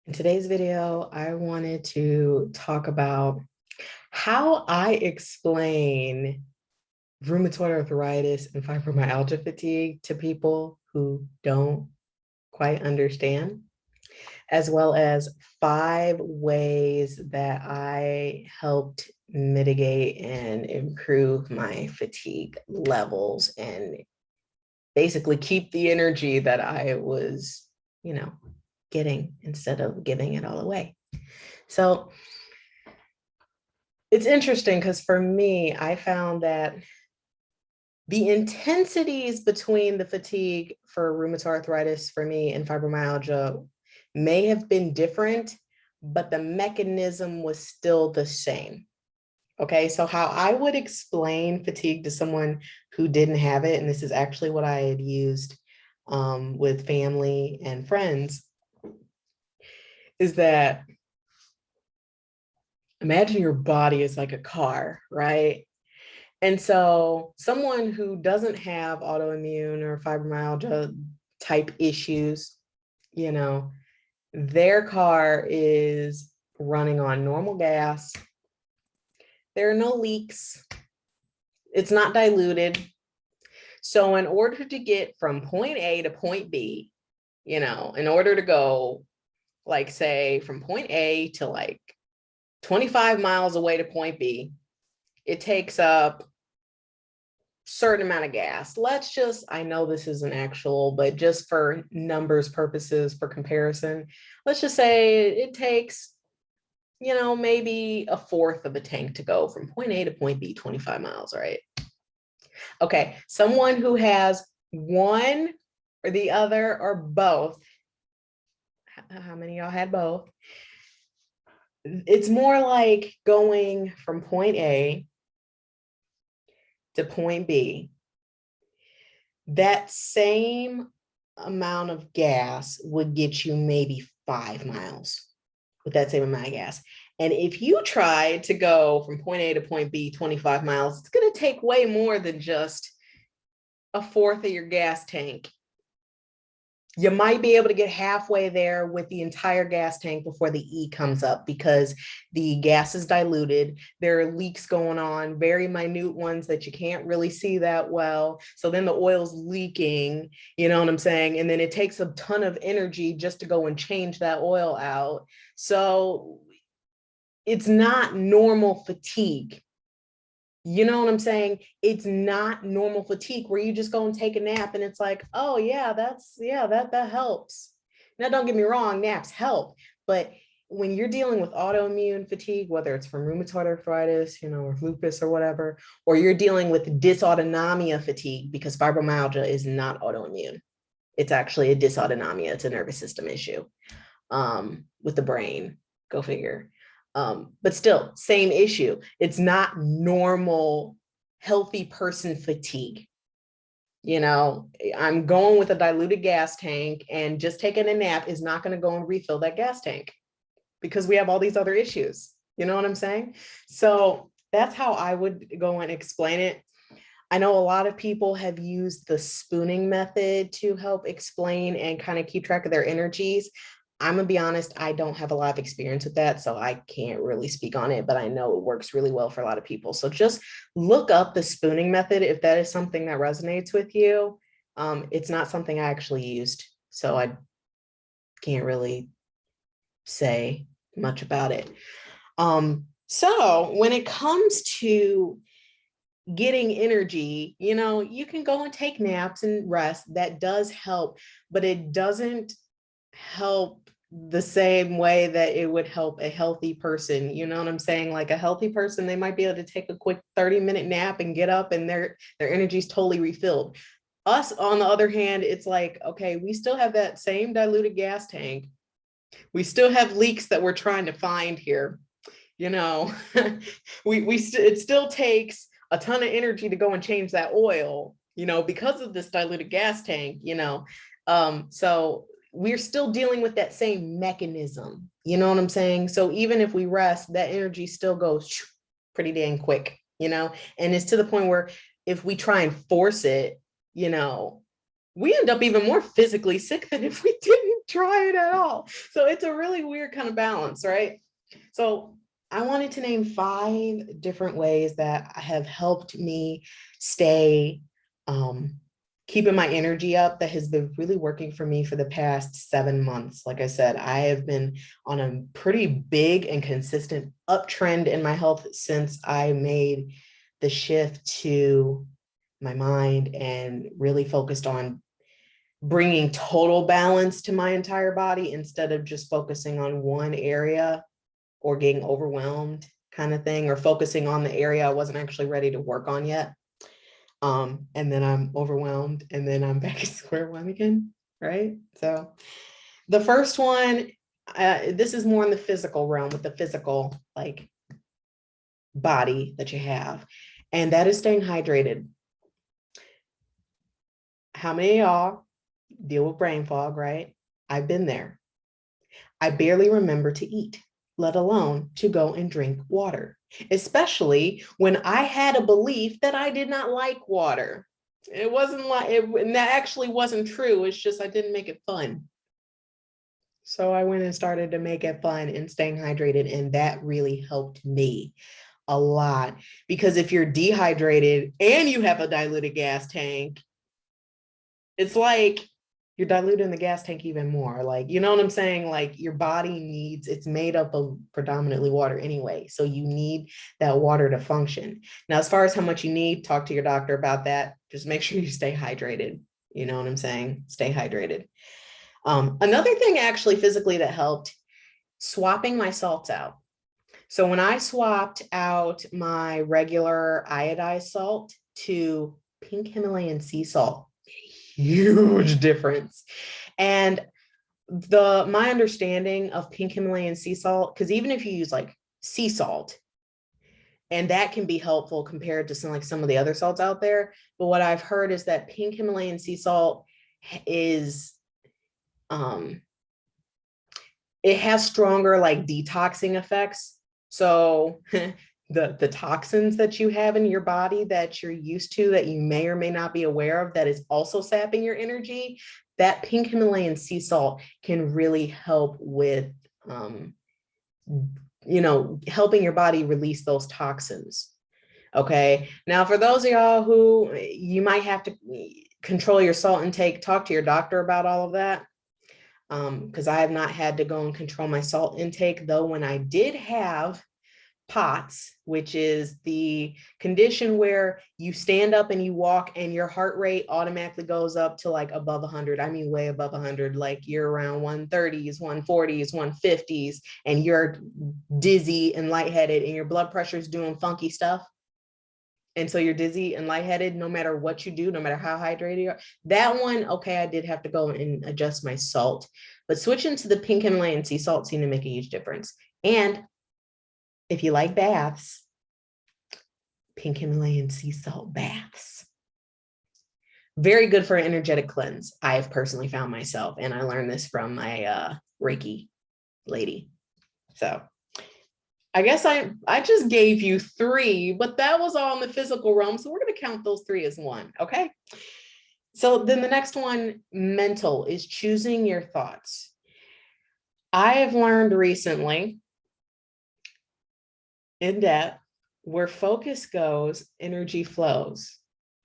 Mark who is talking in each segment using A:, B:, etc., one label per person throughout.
A: In today's video, I wanted to talk about how I explain rheumatoid arthritis and fibromyalgia fatigue to people who don't quite understand, as well as 5 ways that I helped mitigate and improve my fatigue levels and basically keep the energy that I was, getting instead of giving it all away. So it's interesting because for me, I found that the intensities between the fatigue for rheumatoid arthritis for me and fibromyalgia may have been different, but the mechanism was still the same. Okay, so how I would explain fatigue to someone who didn't have it, and this is actually what I had used with family and friends, is that imagine your body is like a car, right? And so someone who doesn't have autoimmune or fibromyalgia type issues, you know, their car is running on normal gas. There are no leaks. It's not diluted. So in order to get from point A to point B, in order to go, like, say, from point A to like 25 miles away to point B, it takes up certain amount of gas. I know this isn't actual, but just for numbers purposes, for comparison, let's just say it takes, maybe a fourth of a tank to go from point A to point B, 25 miles, right? Okay, someone who has one or the other or both, how many of y'all had both? It's more like going from point A to point B. That same amount of gas would get you maybe 5 miles with that same amount of gas. And if you try to go from point A to point B 25 miles, it's going to take way more than just a fourth of your gas tank. You might be able to get halfway there with the entire gas tank before the E comes up because the gas is diluted. There are leaks going on, very minute ones that you can't really see that well. So then the oil's leaking, you know what I'm saying? And then it takes a ton of energy just to go and change that oil out. So it's not normal fatigue. You know what I'm saying? It's not normal fatigue where you just go and take a nap and it's like, oh yeah, that helps. Now, don't get me wrong, naps help, but when you're dealing with autoimmune fatigue, whether it's from rheumatoid arthritis, or lupus or whatever, or you're dealing with dysautonomia fatigue, because fibromyalgia is not autoimmune. It's actually a dysautonomia. It's a nervous system issue with the brain. Go figure. But still, same issue. It's not normal, healthy person fatigue. I'm going with a diluted gas tank, and just taking a nap is not going to go and refill that gas tank because we have all these other issues. You know what I'm saying? So that's how I would go and explain it. I know a lot of people have used the spooning method to help explain and kind of keep track of their energies. I'm gonna be honest, I don't have a lot of experience with that, so I can't really speak on it, but I know it works really well for a lot of people. So just look up the spooning method if that is something that resonates with you. It's not something I actually used, so I can't really say much about it. So when it comes to getting energy, you can go and take naps and rest. That does help, but it doesn't help the same way that it would help a healthy person. You know what I'm saying? Like a healthy person, they might be able to take a quick 30-minute nap and get up and their energy is totally refilled. Us, on the other hand, it's like, okay, we still have that same diluted gas tank. We still have leaks that we're trying to find here. It still takes a ton of energy to go and change that oil, because of this diluted gas tank, so we're still dealing with that same mechanism. You know what I'm saying? So even if we rest, that energy still goes pretty dang quick, and it's to the point where if we try and force it, we end up even more physically sick than if we didn't try it at all. So it's a really weird kind of balance, right? So I wanted to name 5 different ways that have helped me stay keeping my energy up, that has been really working for me for the past 7 months. Like I said, I have been on a pretty big and consistent uptrend in my health since I made the shift to my mind and really focused on bringing total balance to my entire body instead of just focusing on one area or getting overwhelmed kind of thing, or focusing on the area I wasn't actually ready to work on yet. And then I'm overwhelmed and then I'm back at square one again, right? So the first one, this is more in the physical realm, with the physical like body that you have, and that is staying hydrated. How many of y'all deal with brain fog, right? I've been there. I barely remember to eat, let alone to go and drink water, especially when I had a belief that I did not like water. It wasn't like it, and that actually wasn't true. It's just I didn't make it fun. So I went and started to make it fun and staying hydrated, and that really helped me a lot. Because if you're dehydrated and you have a diluted gas tank, it's like you're diluting the gas tank even more. Like, you know what I'm saying? Like your body needs, it's made up of predominantly water anyway. So you need that water to function. Now, as far as how much you need, talk to your doctor about that. Just make sure you stay hydrated. You know what I'm saying? Stay hydrated. Another thing actually physically that helped, swapping my salts out. So when I swapped out my regular iodized salt to pink Himalayan sea salt, huge difference. And my understanding of pink Himalayan sea salt, because even if you use like sea salt, and that can be helpful compared to some of the other salts out there, but what I've heard is that pink Himalayan sea salt is it has stronger like detoxing effects. So the toxins that you have in your body that you're used to, that you may or may not be aware of, that is also sapping your energy, that pink Himalayan sea salt can really help with, helping your body release those toxins. Okay. Now, for those of y'all who you might have to control your salt intake, talk to your doctor about all of that. Because I have not had to go and control my salt intake, though when I did have POTS, which is the condition where you stand up and you walk and your heart rate automatically goes up to like above 100. I mean, way above 100, like you're around 130s, 140s, 150s, and you're dizzy and lightheaded and your blood pressure is doing funky stuff. And so you're dizzy and lightheaded no matter what you do, no matter how hydrated you are. That one, okay, I did have to go and adjust my salt. But switching to the pink Himalayan sea salt seemed to make a huge difference. And if you like baths, pink Himalayan sea salt baths. Very good for an energetic cleanse. I've personally found myself, and I learned this from my Reiki lady. So I guess I just gave you 3, but that was all in the physical realm. So we're going to count those 3 as one. Okay. So then the next one, mental, is choosing your thoughts. I have learned recently in depth, where focus goes, energy flows.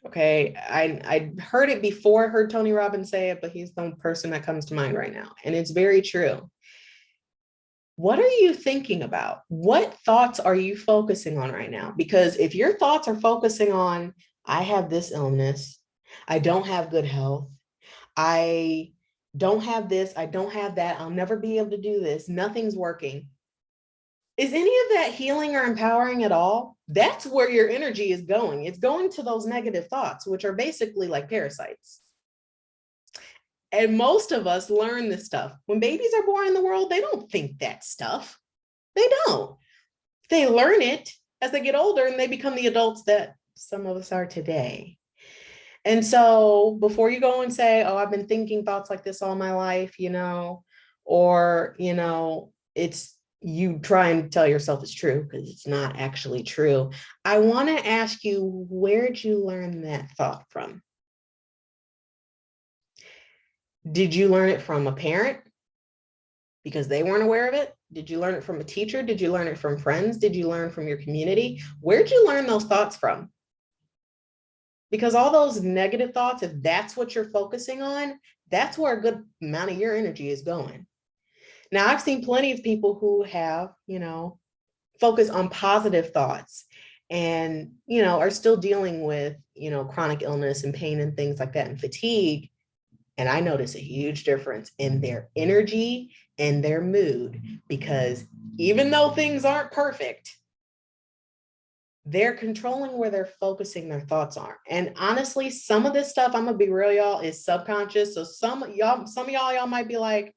A: Okay. I heard it before I heard Tony Robbins say it, but he's the person that comes to mind right now. And it's very true. What are you thinking about? What thoughts are you focusing on right now? Because if your thoughts are focusing on, I have this illness, I don't have good health, I don't have this, I don't have that, I'll never be able to do this, nothing's working. Is any of that healing or empowering at all? That's where your energy is going. It's going to those negative thoughts, which are basically like parasites. And most of us learn this stuff. When babies are born in the world, they don't think that stuff. They don't. They learn it as they get older and they become the adults that some of us are today. And so before you go and say, oh, I've been thinking thoughts like this all my life, or, it's, you try and tell yourself it's true because it's not actually true. I want to ask you, where'd you learn that thought from? Did you learn it from a parent? because they weren't aware of it? Did you learn it from a teacher? Did you learn it from friends? Did you learn from your community? Where'd you learn those thoughts from? Because all those negative thoughts, if that's what you're focusing on, that's where a good amount of your energy is going. Now, I've seen plenty of people who have, focus on positive thoughts and, are still dealing with, chronic illness and pain and things like that and fatigue. And I notice a huge difference in their energy and their mood, because even though things aren't perfect, they're controlling where they're focusing their thoughts on. And honestly, some of this stuff, I'm gonna be real, y'all, is subconscious. So some of y'all might be like,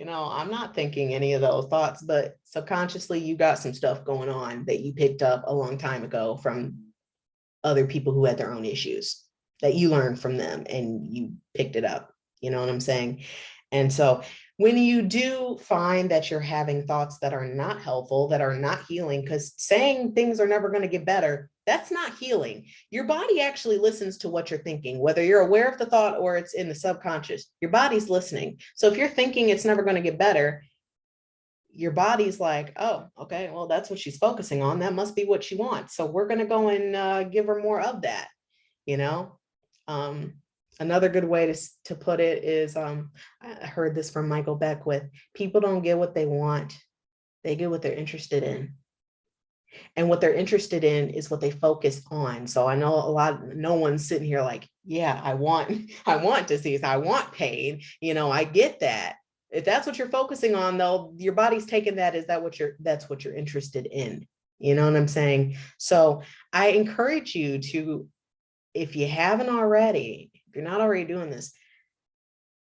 A: I'm not thinking any of those thoughts, but subconsciously you got some stuff going on that you picked up a long time ago from other people who had their own issues that you learned from them and you picked it up. You know what I'm saying? And so when you do find that you're having thoughts that are not helpful, that are not healing, because saying things are never going to get better, that's not healing. Your body actually listens to what you're thinking, whether you're aware of the thought or it's in the subconscious, your body's listening. So if you're thinking it's never going to get better, your body's like, oh, okay, well, that's what she's focusing on. That must be what she wants. So we're going to go and give her more of that, you know? Another good way to put it is, I heard this from Michael Beckwith, people don't get what they want, they get what they're interested in. And what they're interested in is what they focus on. So I know no one's sitting here like, yeah, I want disease, I want pain, I get that. If that's what you're focusing on, though, your body's taking that as that's what you're interested in. You know what I'm saying? So I encourage you to, if you haven't already, if you're not already doing this,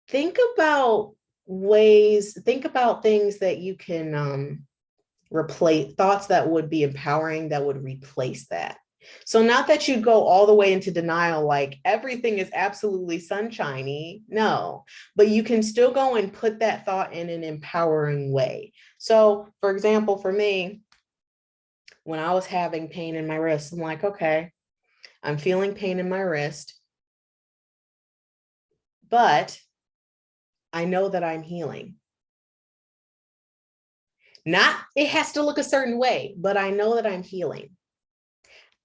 A: think about things that you can replace, thoughts that would be empowering, that would replace that. So not that you go all the way into denial, like everything is absolutely sunshiny, no, but you can still go and put that thought in an empowering way. So for example, for me, when I was having pain in my wrist, I'm like, okay, I'm feeling pain in my wrist, but I know that I'm healing. Not, it has to look a certain way, but I know that I'm healing.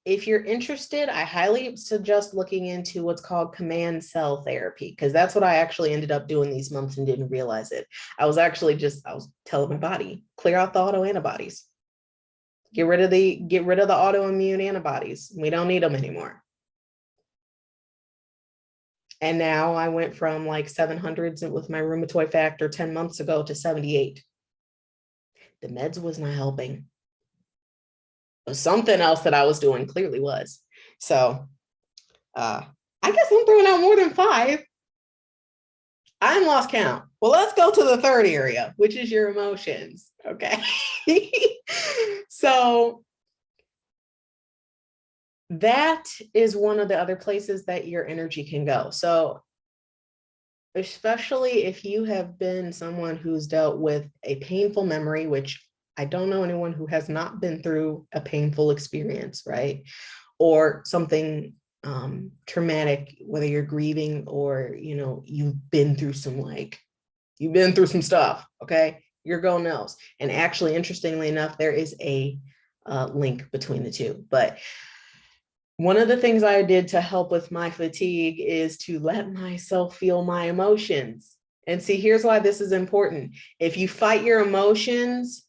A: If you're interested, I highly suggest looking into what's called command cell therapy, because that's what I actually ended up doing these months and didn't realize it. I was telling my body, clear out the autoantibodies. Get rid of the autoimmune antibodies. We don't need them anymore. And now I went from like 700s with my rheumatoid factor 10 months ago to 78. The meds was not helping. Something else that I was doing clearly was. So I guess I'm throwing out more than 5. I lost count. Well, let's go to the third area, which is your emotions. Okay. So that is one of the other places that your energy can go. So especially if you have been someone who's dealt with a painful memory, which I don't know anyone who has not been through a painful experience, right? Or something traumatic, whether you're grieving or, you've been through some stuff, okay? Your girl knows. And actually, interestingly enough, there is a link between the two. But one of the things I did to help with my fatigue is to let myself feel my emotions. And see, here's why this is important. If you fight your emotions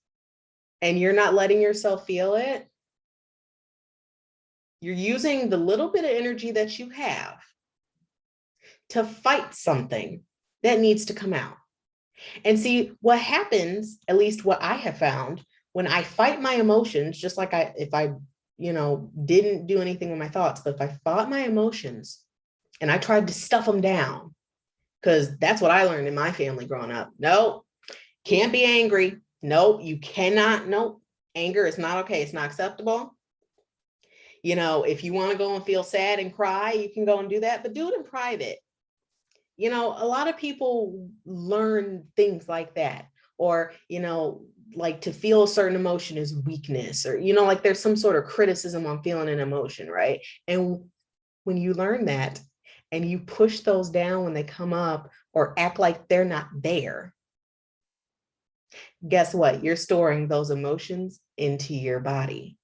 A: and you're not letting yourself feel it, you're using the little bit of energy that you have to fight something that needs to come out. And see, what happens, at least what I have found, when I fight my emotions, just like if I didn't do anything with my thoughts, but if I fought my emotions and I tried to stuff them down, because that's what I learned in my family growing up. Nope, can't be angry. Nope, you cannot. Nope, anger is not okay. It's not acceptable. If you want to go and feel sad and cry, you can go and do that, but do it in private. A lot of people learn things like that, or, like to feel a certain emotion is weakness, or, like there's some sort of criticism on feeling an emotion, right? And when you learn that and you push those down when they come up or act like they're not there, Guess what? You're storing those emotions into your body.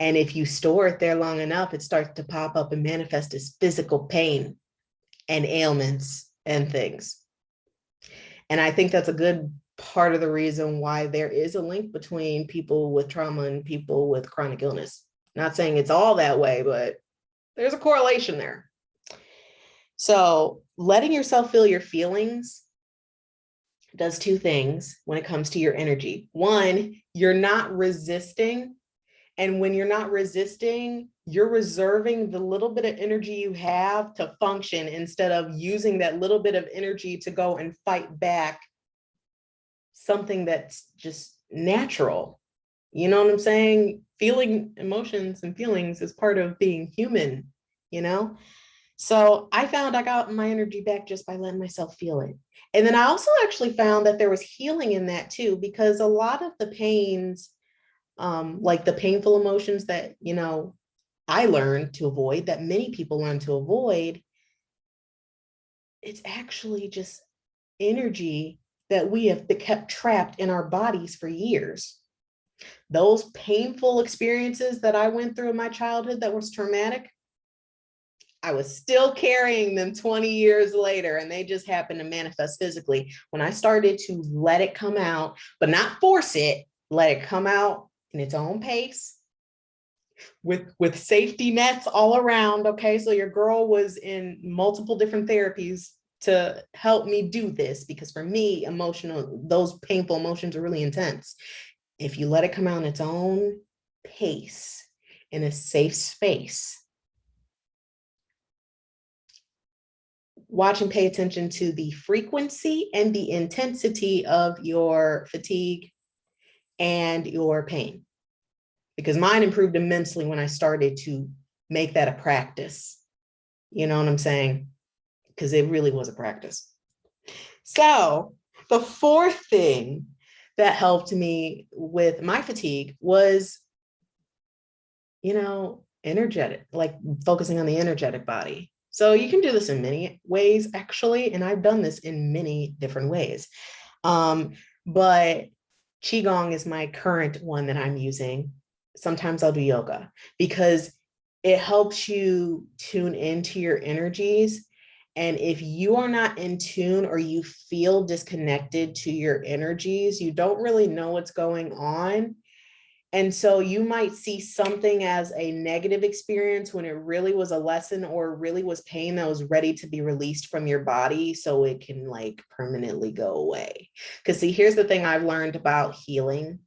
A: And if you store it there long enough, it starts to pop up and manifest as physical pain and ailments and things. And I think that's a good part of the reason why there is a link between people with trauma and people with chronic illness. Not saying it's all that way, but there's a correlation there. So letting yourself feel your feelings does two things when it comes to your energy. One, you're not resisting. And when you're not resisting, you're reserving the little bit of energy you have to function instead of using that little bit of energy to go and fight back something that's just natural. You know what I'm saying? Feeling emotions and feelings is part of being human, you know? So I found I got my energy back just by letting myself feel it. And then I also actually found that there was healing in that too, because a lot of the pains, like the painful emotions that, you know, I learned to avoid, that many people learn to avoid, it's actually just energy that we have kept trapped in our bodies for years. Those painful experiences that I went through in my childhood that was traumatic, I was still carrying them 20 years later, and they just happened to manifest physically. When I started to let it come out, but not force it, let it come out in its own pace, with safety nets all around. Okay, so your girl was in multiple different therapies to help me do this, because for me, those painful emotions are really intense. If you let it come out in its own pace, in a safe space, watch and pay attention to the frequency and the intensity of your fatigue and your pain, because mine improved immensely when I started to make that a practice. You know what I'm saying? Because it really was a practice. So the fourth thing that helped me with my fatigue was, you know, energetic, like focusing on the energetic body. So you can do this in many ways, actually, and I've done this in many different ways. But Qigong is my current one that I'm using. Sometimes I'll do yoga because it helps you tune into your energies. And if you are not in tune or you feel disconnected to your energies, you don't really know what's going on. And so you might see something as a negative experience when it really was a lesson, or really was pain that was ready to be released from your body so it can like permanently go away. Because see, here's the thing I've learned about healing,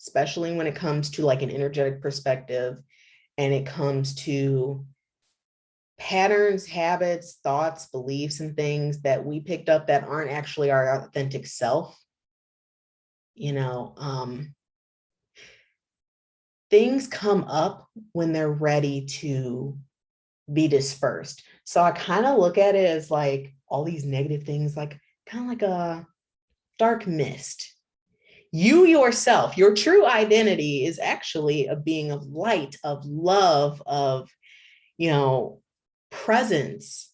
A: especially when it comes to like an energetic perspective, and it comes to patterns, habits, thoughts, beliefs, and things that we picked up that aren't actually our authentic self. You know, things come up when they're ready to be dispersed. So I kind of look at it as like all these negative things, like kind of like a dark mist. You yourself, your true identity is actually a being of light, of love, of, you know, presence.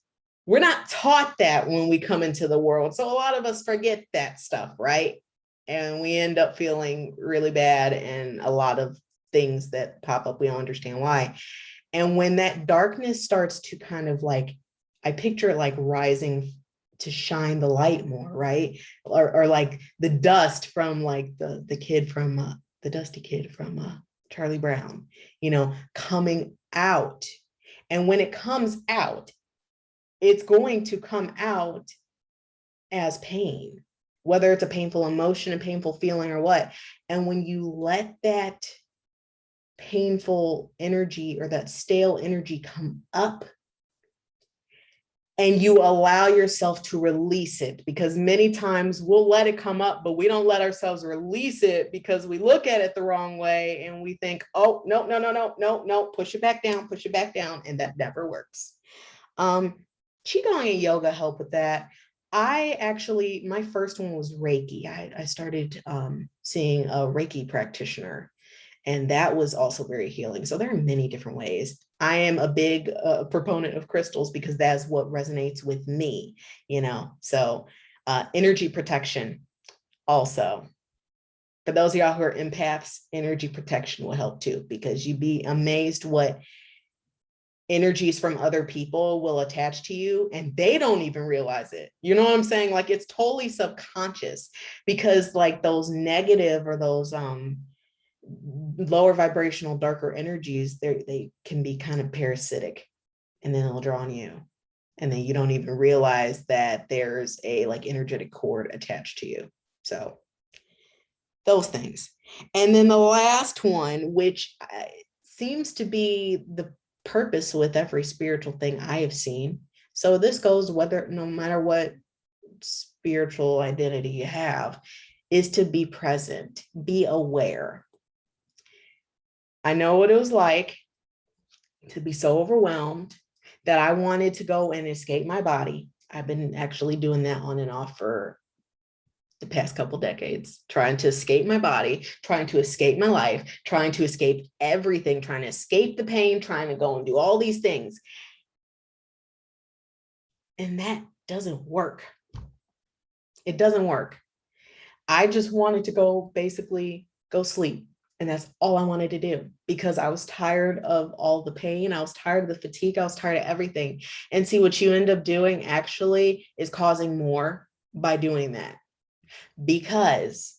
A: We're not taught that when we come into the world. So a lot of us forget that stuff, right? And we end up feeling really bad, and a lot of things that pop up, we don't understand why. And when that darkness starts to kind of like, I picture it like rising to shine the light more, right? Or like the dust from like the kid from the dusty kid from Charlie Brown, you know, coming out. And when it comes out, it's going to come out as pain, whether it's a painful emotion, a painful feeling, or what. And when you let that painful energy or that stale energy come up, and you allow yourself to release it, because many times we'll let it come up, but we don't let ourselves release it because we look at it the wrong way and we think, oh, no, push it back down. And that never works. Qigong and yoga help with that. My first one was Reiki. I started seeing a Reiki practitioner, and that was also very healing. So there are many different ways. I am a big proponent of crystals because that's what resonates with me, you know. So energy protection also. For those of y'all who are empaths, energy protection will help too, because you'd be amazed what energies from other people will attach to you and they don't even realize it. You know what I'm saying? Like it's totally subconscious, because like those negative or those lower vibrational, darker energies, they can be kind of parasitic, and then they'll draw on you. And then you don't even realize that there's a like energetic cord attached to you. So those things. And then the last one, which seems to be the purpose with every spiritual thing I have seen. So this goes whether, no matter what spiritual identity you have, is to be present, be aware. I know what it was like to be so overwhelmed that I wanted to go and escape my body. I've been actually doing that on and off for the past couple decades, trying to escape my body, trying to escape my life, trying to escape everything, trying to escape the pain, trying to go and do all these things. And that doesn't work. It doesn't work. I just wanted to go basically go sleep. And that's all I wanted to do, because I was tired of all the pain. I was tired of the fatigue. I was tired of everything. And see, what you end up doing actually is causing more by doing that, because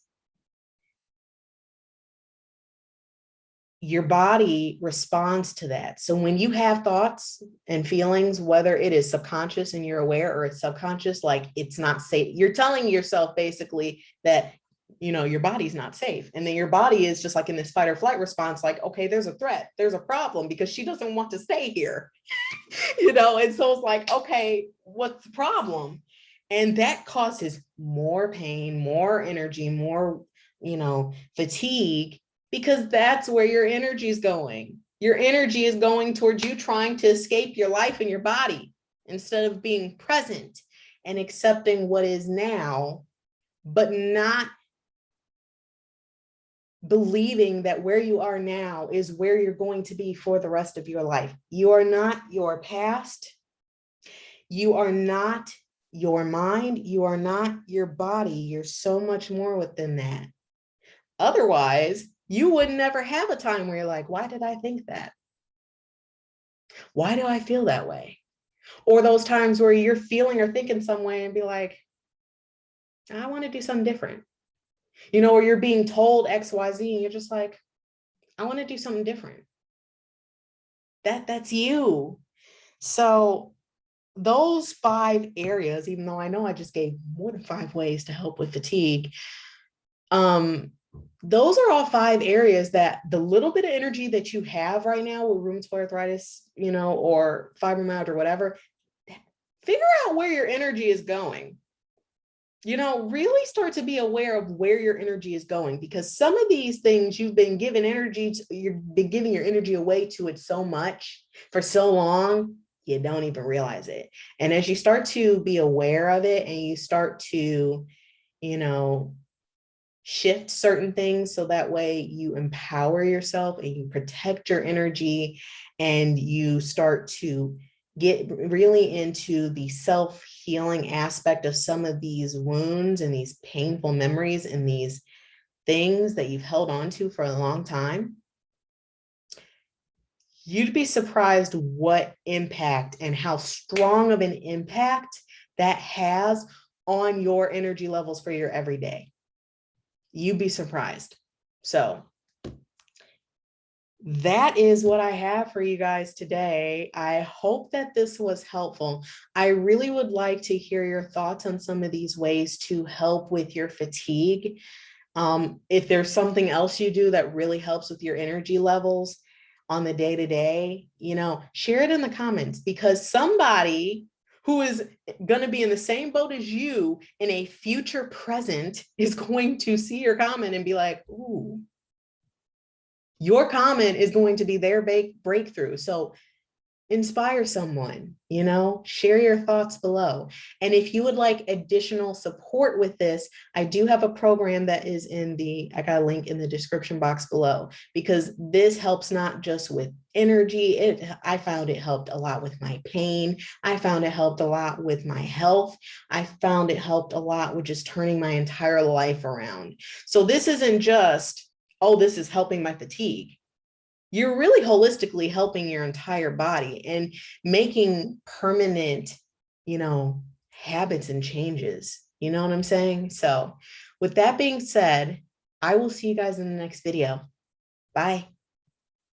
A: your body responds to that. So when you have thoughts and feelings, whether it is subconscious and you're aware, or it's subconscious, like it's not safe, you're telling yourself basically that, you know, your body's not safe. And then your body is just like in this fight or flight response, like, okay, there's a threat, there's a problem, because she doesn't want to stay here, you know? And so it's like, okay, what's the problem? And that causes more pain, more energy, more, you know, fatigue, because that's where your energy is going. Your energy is going towards you trying to escape your life and your body, instead of being present and accepting what is now, but not believing that where you are now is where you're going to be for the rest of your life. You are not your past. You are not your mind. You are not your body. You're so much more within that. Otherwise, you would never have a time where you're like, why did I think that? Why do I feel that way? Or those times where you're feeling or thinking some way and be like, I want to do something different. You know, or you're being told X, Y, Z, and you're just like, I want to do something different. That's you. So those 5 areas, even though I know I just gave more than 5 ways to help with fatigue, those are all 5 areas that the little bit of energy that you have right now with rheumatoid arthritis, you know, or fibromyalgia or whatever, figure out where your energy is going. You know, really start to be aware of where your energy is going, because some of these things you've been giving energy to, you've been giving your energy away to it so much for so long, you don't even realize it. And as you start to be aware of it and you start to, you know, shift certain things so that way you empower yourself and you protect your energy, and you start to get really into the self-healing aspect of some of these wounds and these painful memories and these things that you've held on to for a long time, you'd be surprised what impact and how strong of an impact that has on your energy levels for your everyday. You'd be surprised. So that is what I have for you guys today. I hope that this was helpful. I really would like to hear your thoughts on some of these ways to help with your fatigue. If there's something else you do that really helps with your energy levels on the day-to-day, you know, share it in the comments, because somebody who is going to be in the same boat as you in a future present is going to see your comment and be like, ooh, your comment is going to be their breakthrough. So inspire someone, share your thoughts below. And if you would like additional support with this, I do have a program that is I got a link in the description box below, because this helps not just with energy. I found it helped a lot with my pain. I found it helped a lot with my health. I found it helped a lot with just turning my entire life around. So this isn't just, oh, this is helping my fatigue. You're really holistically helping your entire body and making permanent, habits and changes. You know what I'm saying? So with that being said, I will see you guys in the next video. Bye.